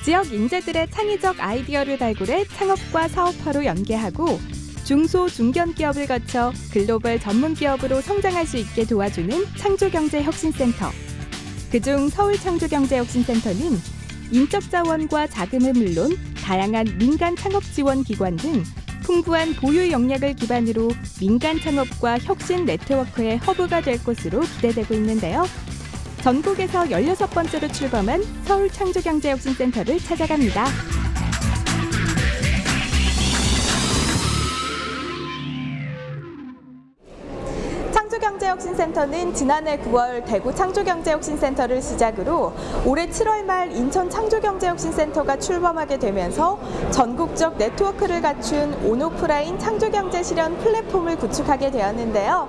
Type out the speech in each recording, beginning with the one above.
지역 인재들의 창의적 아이디어를 발굴해 창업과 사업화로 연계하고 중소, 중견 기업을 거쳐 글로벌 전문 기업으로 성장할 수 있게 도와주는 창조경제혁신센터. 그중 서울창조경제혁신센터는 인적 자원과 자금은 물론 다양한 민간 창업 지원 기관 등 풍부한 보유 역량을 기반으로 민간 창업과 혁신 네트워크의 허브가 될 것으로 기대되고 있는데요. 전국에서 16번째로 출범한 서울창조경제혁신센터를 찾아갑니다. 창조경제혁신센터는 지난해 9월 대구 창조경제혁신센터를 시작으로 올해 7월 말 인천 창조경제혁신센터가 출범하게 되면서 전국적 네트워크를 갖춘 온오프라인 창조경제 실현 플랫폼을 구축하게 되었는데요.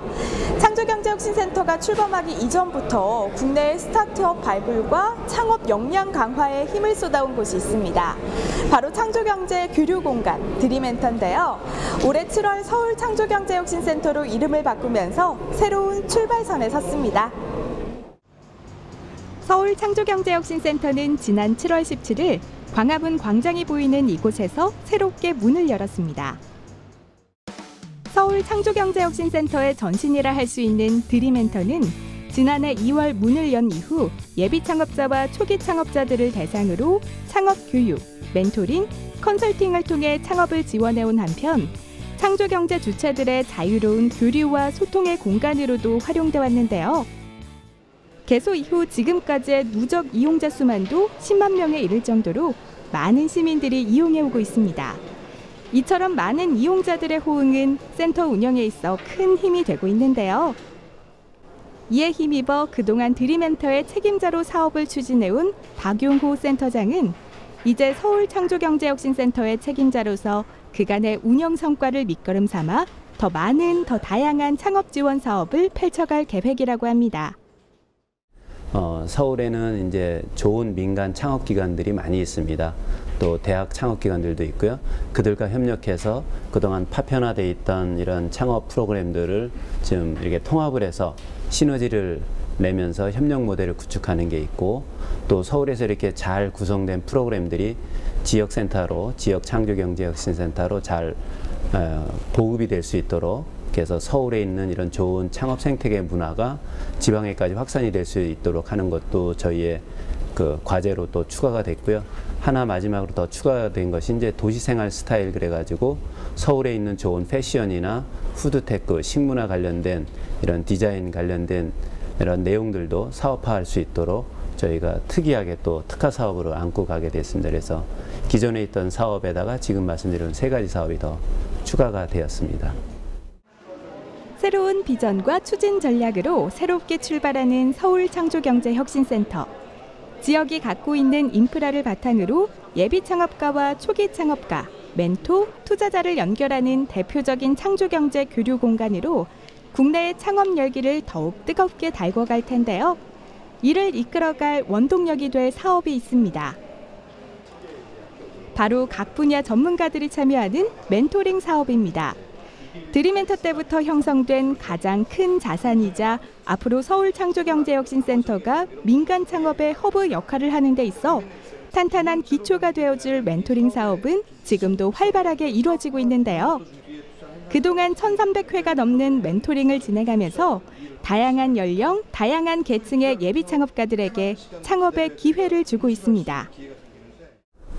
창조경제혁신센터가 출범하기 이전부터 국내의 스타트업 발굴과 창업 역량 강화에 힘을 쏟아온 곳이 있습니다. 바로 창조경제 교류공간 드림엔터인데요. 올해 7월 서울창조경제혁신센터로 이름을 바꾸면서 새로운 출발선에 섰습니다. 서울창조경제혁신센터는 지난 7월 17일 광화문 광장이 보이는 이곳에서 새롭게 문을 열었습니다. 서울창조경제혁신센터의 전신이라 할 수 있는 드림엔터는 지난해 2월 문을 연 이후 예비 창업자와 초기 창업자들을 대상으로 창업 교육, 멘토링, 컨설팅을 통해 창업을 지원해온 한편 창조경제 주체들의 자유로운 교류와 소통의 공간으로도 활용돼 왔는데요. 개소 이후 지금까지의 누적 이용자 수만도 10만 명에 이를 정도로 많은 시민들이 이용해오고 있습니다. 이처럼 많은 이용자들의 호응은 센터 운영에 있어 큰 힘이 되고 있는데요. 이에 힘입어 그동안 드림엔터의 책임자로 사업을 추진해온 박용호 센터장은 이제 서울창조경제혁신센터의 책임자로서 그간의 운영 성과를 밑거름 삼아 더 많은, 더 다양한 창업 지원 사업을 펼쳐갈 계획이라고 합니다. 서울에는 이제 좋은 민간 창업 기관들이 많이 있습니다. 또 대학 창업 기관들도 있고요. 그들과 협력해서 그동안 파편화되어 있던 이런 창업 프로그램들을 지금 이렇게 통합을 해서 시너지를 내면서 협력 모델을 구축하는 게 있고, 또 서울에서 이렇게 잘 구성된 프로그램들이 지역센터로, 지역창조경제혁신센터로 잘 보급이 될 수 있도록, 그래서 서울에 있는 이런 좋은 창업 생태계 문화가 지방에까지 확산이 될 수 있도록 하는 것도 저희의 그 과제로 또 추가가 됐고요. 하나 마지막으로 더 추가된 것이 이제 도시생활 스타일 그래가지고 서울에 있는 좋은 패션이나 푸드테크, 식문화 관련된 이런 디자인 관련된 이런 내용들도 사업화할 수 있도록 저희가 특이하게 또 특화 사업으로 안고 가게 됐습니다. 그래서 기존에 있던 사업에다가 지금 말씀드린 3가지 사업이 더 추가가 되었습니다. 새로운 비전과 추진 전략으로 새롭게 출발하는 서울창조경제혁신센터. 지역이 갖고 있는 인프라를 바탕으로 예비 창업가와 초기 창업가, 멘토, 투자자를 연결하는 대표적인 창조경제 교류 공간으로 국내의 창업 열기를 더욱 뜨겁게 달궈갈 텐데요. 이를 이끌어갈 원동력이 될 사업이 있습니다. 바로 각 분야 전문가들이 참여하는 멘토링 사업입니다. 드림엔터 때부터 형성된 가장 큰 자산이자 앞으로 서울창조경제혁신센터가 민간 창업의 허브 역할을 하는 데 있어 탄탄한 기초가 되어줄 멘토링 사업은 지금도 활발하게 이루어지고 있는데요. 그동안 1,300회가 넘는 멘토링을 진행하면서 다양한 연령, 다양한 계층의 예비 창업가들에게 창업의 기회를 주고 있습니다.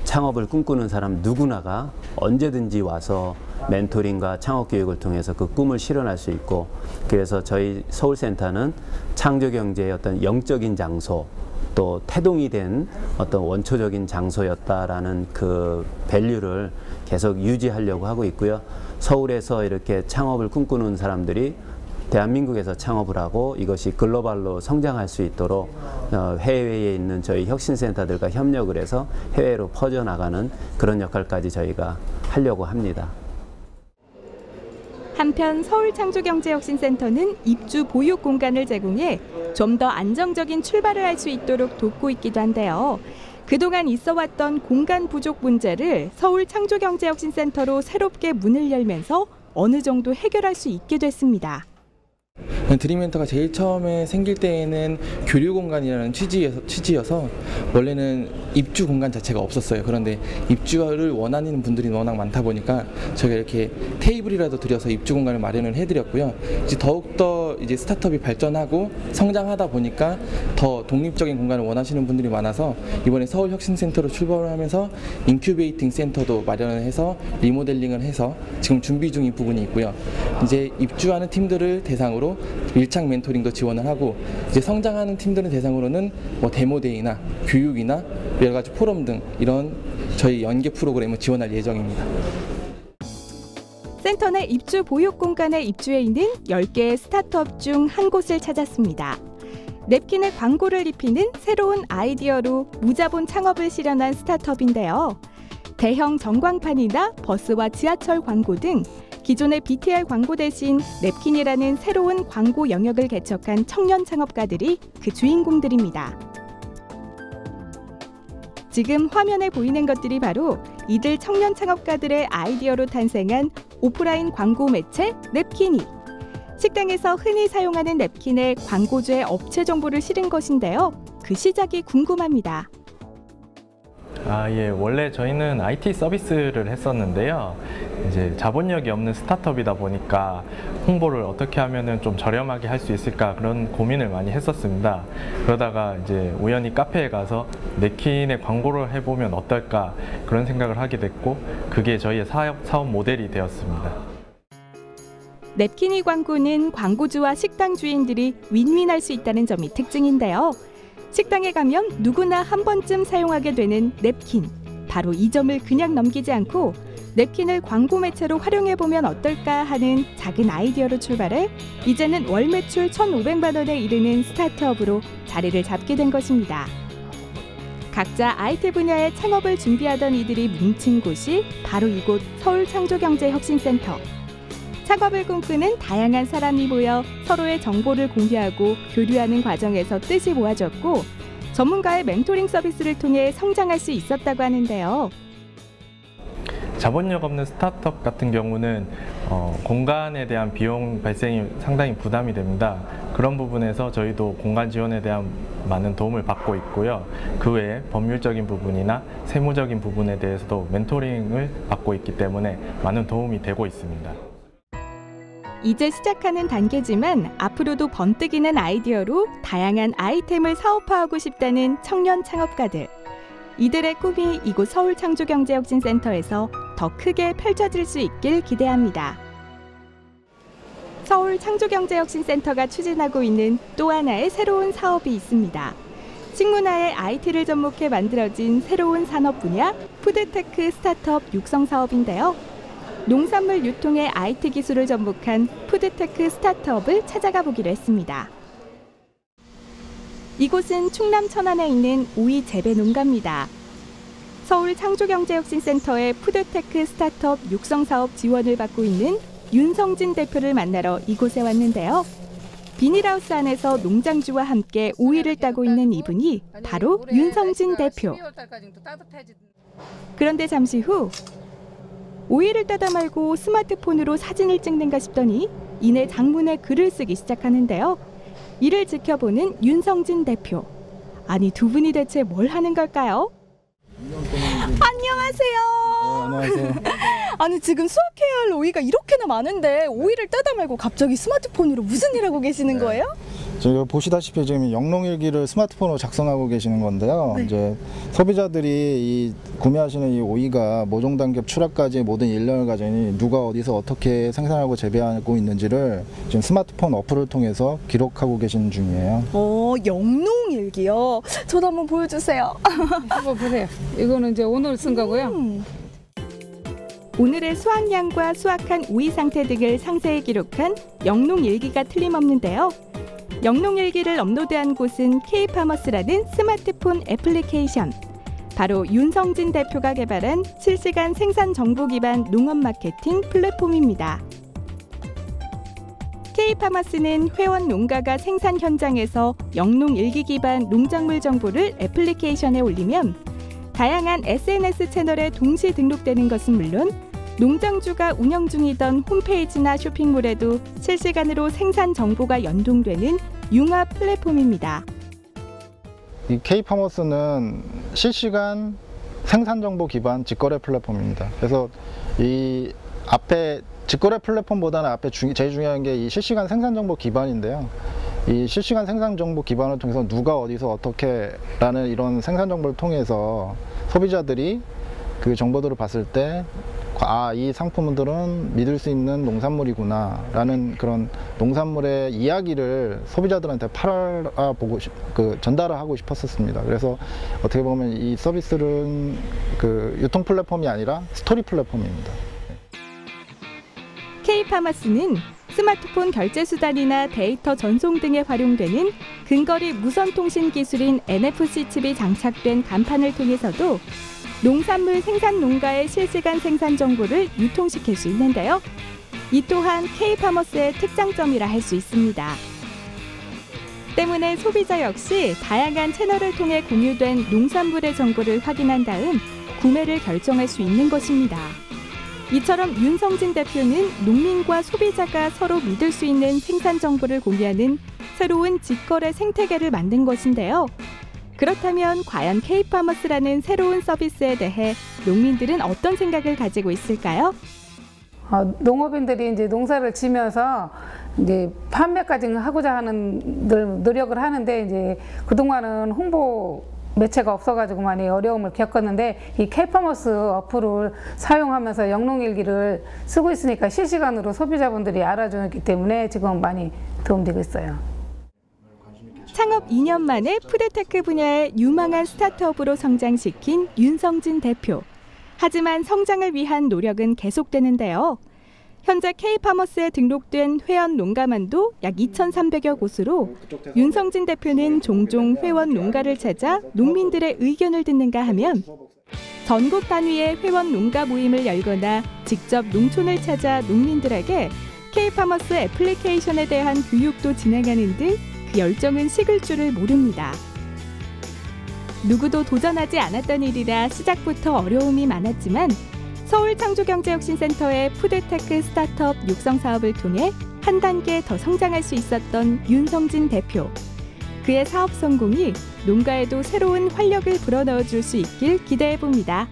창업을 꿈꾸는 사람 누구나가 언제든지 와서 멘토링과 창업 교육을 통해서 그 꿈을 실현할 수 있고, 그래서 저희 서울센터는 창조경제의 어떤 영적인 장소, 또 태동이 된 어떤 원초적인 장소였다라는 그 밸류를 계속 유지하려고 하고 있고요. 서울에서 이렇게 창업을 꿈꾸는 사람들이 대한민국에서 창업을 하고 이것이 글로벌로 성장할 수 있도록 해외에 있는 저희 혁신센터들과 협력을 해서 해외로 퍼져나가는 그런 역할까지 저희가 하려고 합니다. 한편 서울창조경제혁신센터는 입주 보육 공간을 제공해 좀 더 안정적인 출발을 할 수 있도록 돕고 있기도 한데요. 그동안 있어왔던 공간 부족 문제를 서울창조경제혁신센터로 새롭게 문을 열면서 어느 정도 해결할 수 있게 됐습니다. 드림멘터가 제일 처음에 생길 때에는 교류 공간이라는 취지여서 원래는 입주 공간 자체가 없었어요. 그런데 입주를 원하는 분들이 워낙 많다 보니까 저희가 이렇게 테이블이라도 들여서 입주 공간을 마련을 해드렸고요. 이제 더욱더 이제 스타트업이 발전하고 성장하다 보니까 더 독립적인 공간을 원하시는 분들이 많아서 이번에 서울혁신센터로 출범을 하면서 인큐베이팅 센터도 마련을 해서 리모델링을 해서 지금 준비 중인 부분이 있고요. 이제 입주하는 팀들을 대상으로 밀착 멘토링도 지원을 하고 이제 성장하는 팀들을 대상으로는 뭐 데모데이나 교육이나 여러 가지 포럼 등 이런 저희 연계 프로그램을 지원할 예정입니다. 센터 내 입주 보육 공간에 입주해 있는 10개의 스타트업 중 한 곳을 찾았습니다. 냅킨에 광고를 입히는 새로운 아이디어로 무자본 창업을 실현한 스타트업인데요. 대형 전광판이나 버스와 지하철 광고 등 기존의 BTR 광고 대신 냅킨이라는 새로운 광고 영역을 개척한 청년 창업가들이 그 주인공들입니다. 지금 화면에 보이는 것들이 바로 이들 청년 창업가들의 아이디어로 탄생한 오프라인 광고 매체 냅키니. 식당에서 흔히 사용하는 냅킨에 광고주의 업체 정보를 실은 것인데요. 그 시작이 궁금합니다. 예, 원래 저희는 IT 서비스를 했었는데요. 이제 자본력이 없는 스타트업이다 보니까 홍보를 어떻게 하면은 좀 저렴하게 할 수 있을까 그런 고민을 많이 했었습니다. 그러다가 이제 우연히 카페에 가서 냅킨의 광고를 해보면 어떨까 그런 생각을 하게 됐고 그게 저희의 사업 모델이 되었습니다. 냅키니 광고는 광고주와 식당 주인들이 윈윈할 수 있다는 점이 특징인데요. 식당에 가면 누구나 한 번쯤 사용하게 되는 냅킨. 바로 이 점을 그냥 넘기지 않고 냅킨을 광고 매체로 활용해보면 어떨까 하는 작은 아이디어로 출발해 이제는 월 매출 1,500만 원에 이르는 스타트업으로 자리를 잡게 된 것입니다. 각자 IT 분야의 창업을 준비하던 이들이 뭉친 곳이 바로 이곳 서울창조경제혁신센터. 창업을 꿈꾸는 다양한 사람이 모여 서로의 정보를 공유하고 교류하는 과정에서 뜻이 모아졌고 전문가의 멘토링 서비스를 통해 성장할 수 있었다고 하는데요. 자본력 없는 스타트업 같은 경우는 공간에 대한 비용 발생이 상당히 부담이 됩니다. 그런 부분에서 저희도 공간 지원에 대한 많은 도움을 받고 있고요. 그 외에 법률적인 부분이나 세무적인 부분에 대해서도 멘토링을 받고 있기 때문에 많은 도움이 되고 있습니다. 이제 시작하는 단계지만 앞으로도 번뜩이는 아이디어로 다양한 아이템을 사업화하고 싶다는 청년 창업가들. 이들의 꿈이 이곳 서울창조경제혁신센터에서 더 크게 펼쳐질 수 있길 기대합니다. 서울창조경제혁신센터가 추진하고 있는 또 하나의 새로운 사업이 있습니다. 식문화에 IT를 접목해 만들어진 새로운 산업 분야 푸드테크 스타트업 육성 사업인데요. 농산물 유통에 IT 기술을 접목한 푸드테크 스타트업을 찾아가 보기로 했습니다. 이곳은 충남 천안에 있는 오이 재배 농가입니다. 서울창조경제혁신센터의 푸드테크 스타트업 육성 사업 지원을 받고 있는 윤성진 대표를 만나러 이곳에 왔는데요. 비닐하우스 안에서 농장주와 함께 오이를 따고 있는 이분이 바로 윤성진 대표. 그런데 잠시 후 오이를 따다 말고 스마트폰으로 사진을 찍는가 싶더니 이내 장문에 글을 쓰기 시작하는데요. 이를 지켜보는 윤성진 대표. 아니 두 분이 대체 뭘 하는 걸까요? 안녕하세요. 안녕하세요. 아니 지금 수확해야 할 오이가 이렇게나 많은데 오이를 따다 말고 갑자기 스마트폰으로 무슨 일 하고 계시는 거예요? 저희가 보시다시피 지금 영농일기를 스마트폰으로 작성하고 계시는 건데요. 네. 이제 소비자들이 구매하시는 이 오이가 모종 단계 출하까지 모든 일련을 가지니 누가 어디서 어떻게 생산하고 재배하고 있는지를 지금 스마트폰 어플을 통해서 기록하고 계시는 중이에요. 영농일기요. 저도 한번 보여주세요. 한번 보세요. 이거는 이제 오늘 쓴 거고요. 오늘의 수확량과 수확한 오이 상태 등을 상세히 기록한 영농일기가 틀림없는데요. 영농일기를 업로드한 곳은 K파머스라는 스마트폰 애플리케이션. 바로 윤성진 대표가 개발한 실시간 생산 정보 기반 농업 마케팅 플랫폼입니다. K파머스는 회원 농가가 생산 현장에서 영농일기 기반 농작물 정보를 애플리케이션에 올리면 다양한 SNS 채널에 동시 등록되는 것은 물론 농장주가 운영 중이던 홈페이지나 쇼핑몰에도 실시간으로 생산 정보가 연동되는 융합 플랫폼입니다. 이 K파머스는 실시간 생산 정보 기반 직거래 플랫폼입니다. 그래서 이 앞에 직거래 플랫폼보다는 앞에 제일 중요한 게 이 실시간 생산 정보 기반인데요. 이 실시간 생산 정보 기반을 통해서 누가 어디서 어떻게 라는 이런 생산 정보를 통해서 소비자들이 그 정보들을 봤을 때 이 상품들은 믿을 수 있는 농산물이구나 라는 그런 농산물의 이야기를 소비자들한테 전달을 하고 싶었습니다. 그래서 어떻게 보면 이 서비스는 그 유통 플랫폼이 아니라 스토리 플랫폼입니다. K파머스는 스마트폰 결제 수단이나 데이터 전송 등에 활용되는 근거리 무선통신 기술인 NFC 칩이 장착된 간판을 통해서도 농산물 생산 농가의 실시간 생산 정보를 유통시킬 수 있는데요. 이 또한 K파머스의 특장점이라 할 수 있습니다. 때문에 소비자 역시 다양한 채널을 통해 공유된 농산물의 정보를 확인한 다음 구매를 결정할 수 있는 것입니다. 이처럼 윤성진 대표는 농민과 소비자가 서로 믿을 수 있는 생산 정보를 공유하는 새로운 직거래 생태계를 만든 것인데요. 그렇다면 과연 K파머스라는 새로운 서비스에 대해 농민들은 어떤 생각을 가지고 있을까요? 농업인들이 이제 농사를 지면서 이제 판매까지 하고자 하는 노력을 하는데 이제 그동안은 홍보 매체가 없어가지고 많이 어려움을 겪었는데 이 K파머스 어플을 사용하면서 영농일기를 쓰고 있으니까 실시간으로 소비자분들이 알아주기 때문에 지금 많이 도움되고 있어요. 창업 2년 만에 푸드테크 분야의 유망한 스타트업으로 성장시킨 윤성진 대표. 하지만 성장을 위한 노력은 계속되는데요. 현재 K파머스에 등록된 회원 농가만도 약 2,300여 곳으로 윤성진 대표는 종종 회원 농가를 찾아 농민들의 의견을 듣는가 하면 전국 단위의 회원 농가 모임을 열거나 직접 농촌을 찾아 농민들에게 K파머스 애플리케이션에 대한 교육도 진행하는 등 그 열정은 식을 줄을 모릅니다. 누구도 도전하지 않았던 일이라 시작부터 어려움이 많았지만 서울창조경제혁신센터의 푸드테크 스타트업 육성 사업을 통해 한 단계 더 성장할 수 있었던 윤성진 대표. 그의 사업 성공이 농가에도 새로운 활력을 불어넣어 줄 수 있길 기대해봅니다.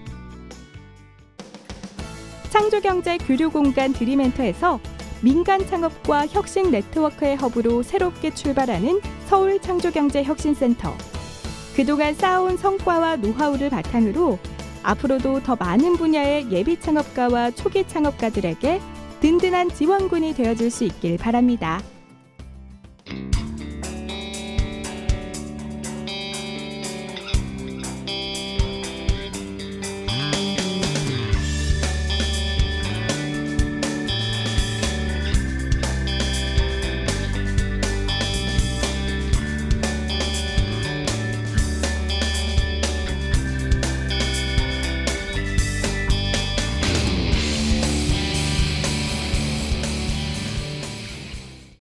창조경제 교류공간 드림엔터에서 민간 창업과 혁신 네트워크의 허브로 새롭게 출발하는 서울창조경제혁신센터. 그동안 쌓아온 성과와 노하우를 바탕으로 앞으로도 더 많은 분야의 예비 창업가와 초기 창업가들에게 든든한 지원군이 되어줄 수 있길 바랍니다.